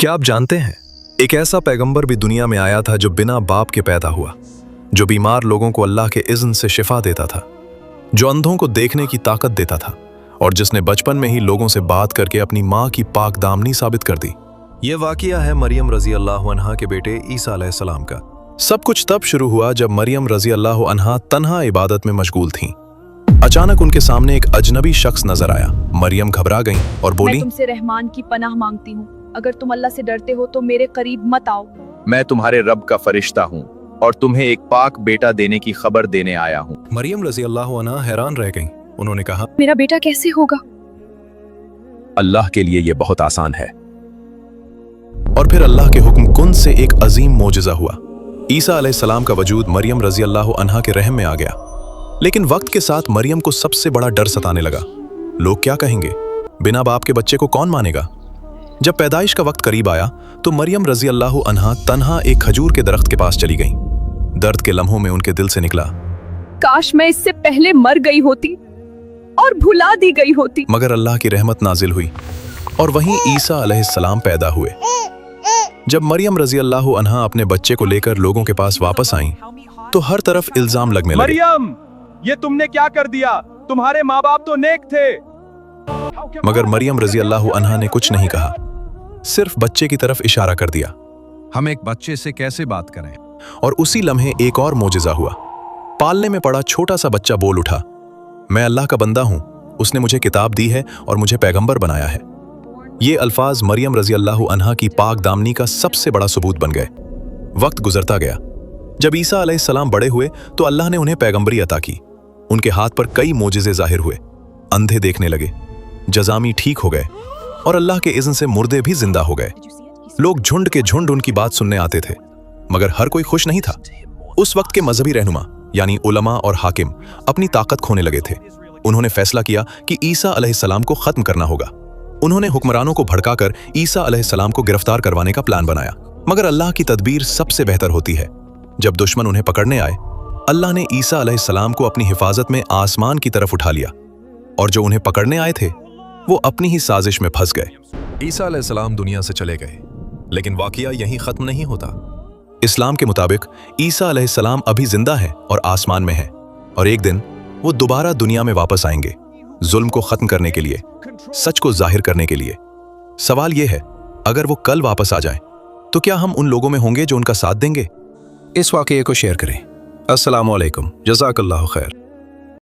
क्या आप जानते हैं, एक ऐसा पैगंबर भी दुनिया में आया था जो बिना बाप के पैदा हुआ, जो बीमार लोगों को अल्लाह के इज़्न से शिफा देता था, जो अंधों को देखने की ताकत देता था और जिसने बचपन में ही लोगों से बात करके अपनी माँ की पाक दामनी साबित कर दी। ये वाक़िया है मरियम रज़ी अल्लाह अन्हा के बेटे ईसा अलैहिस्सलाम का। सब कुछ तब शुरू हुआ जब मरियम रज़ी अल्लाह अन्हा तन्हा इबादत में मशगूल थीं। अचानक उनके सामने एक अजनबी शख्स नजर आया। मरियम घबरा गईं और बोली, मैं तुमसे रहमान की पनाह मांगती हूँ, अगर तुम अल्लाह से डरते हो तो मेरे करीब मत आओ। मैं तुम्हारे रब का फरिश्ता हूँ और तुम्हें एक पाक बेटा देने की खबर देने आया हूँ। मरियम रज़ी अल्लाह अन्हा हैरान रह गईं। उन्होंने कहा, मेरा बेटा कैसे होगा? अल्लाह के लिए ये बहुत आसान है। और फिर अल्लाह के हुक्म कुन से एक अजीम मोजज़ा हुआ। ईसा अलैहिस्सलाम का वजूद मरियम रज़ी अल्लाह अन्हा के रहम में आ गया। लेकिन वक्त के साथ मरियम को सबसे बड़ा डर सताने लगा। लोग क्या कहेंगे? बिना बाप के बच्चे को कौन मानेगा? जब पैदाइश का वक्त करीब आया तो मरियम रज़ी अल्लाह अन्हा तन्हा एक खजूर के दरख्त के पास चली गईं। दर्द के लम्हों में उनके दिल से निकला, काश मैं इससे पहले मर गई होती और भुला दी गई होती। मगर अल्लाह की रहमत नाजिल हुई और वहीं ईसा अलैहिस्सलाम पैदा हुए। जब मरियम रज़ी अल्लाह अन्हा अपने बच्चे को लेकर लोगों के पास वापस आईं तो हर तरफ इल्जाम लगने लगे। मरियम, ये तुमने क्या कर दिया? तुम्हारे माँ बाप तो नेक थे। मगर मरियम रज़ी अल्लाह अन्हा ने कुछ नहीं कहा, सिर्फ बच्चे की तरफ इशारा कर दिया। हम एक बच्चे से कैसे बात करें? और उसी लम्हे एक और मोजिज़ा हुआ। पालने में पड़ा छोटा सा बच्चा बोल उठा, मैं अल्लाह का बंदा हूं, उसने मुझे किताब दी है और मुझे पैगंबर बनाया है। ये अल्फाज मरियम रज़ी अल्लाह अन्हा की पाक दामनी का सबसे बड़ा सबूत बन गए। वक्त गुजरता गया। जब ईसा अलैहिस्सलाम बड़े हुए तो अल्लाह ने उन्हें पैगंबरी अता की। उनके हाथ पर कई मोजिज़े जाहिर हुए। अंधे देखने लगे, जज़ामी ठीक हो गए और अल्लाह के इज़्न से मुर्दे भी जिंदा हो गए। लोग झुंड के झुंड उनकी बात सुनने आते थे, मगर हर कोई खुश नहीं था। उस वक्त के मजहबी रहनुमा यानी उलमा और हाकिम अपनी ताकत खोने लगे थे। उन्होंने फैसला किया कि ईसा अलैहिस्सलाम को खत्म करना होगा। उन्होंने हुक्मरानों को भड़काकर ईसा अलैहिस्सलाम को गिरफ्तार करवाने का प्लान बनाया। मगर अल्लाह की तदबीर सबसे बेहतर होती है। जब दुश्मन उन्हें पकड़ने आए, अल्लाह ने ईसा अलैहिस्सलाम को अपनी हिफाजत में आसमान की तरफ उठा लिया और जो उन्हें पकड़ने आए थे वो अपनी ही साजिश में फंस गए। ईसा अलैहिस्सलाम दुनिया से चले गए, लेकिन वाक़िया यहीं खत्म नहीं होता। इस्लाम के मुताबिक ईसा अलैहिस्सलाम अभी जिंदा है और आसमान में है और एक दिन वो दोबारा दुनिया में वापस आएंगे, जुल्म को खत्म करने के लिए, सच को जाहिर करने के लिए। सवाल ये है, अगर वो कल वापस आ जाएं, तो क्या हम उन लोगों में होंगे जो उनका साथ देंगे? इस वाक़ये को शेयर करें। अस्सलामु अलैकुम, जज़ाकल्लाहु खैर।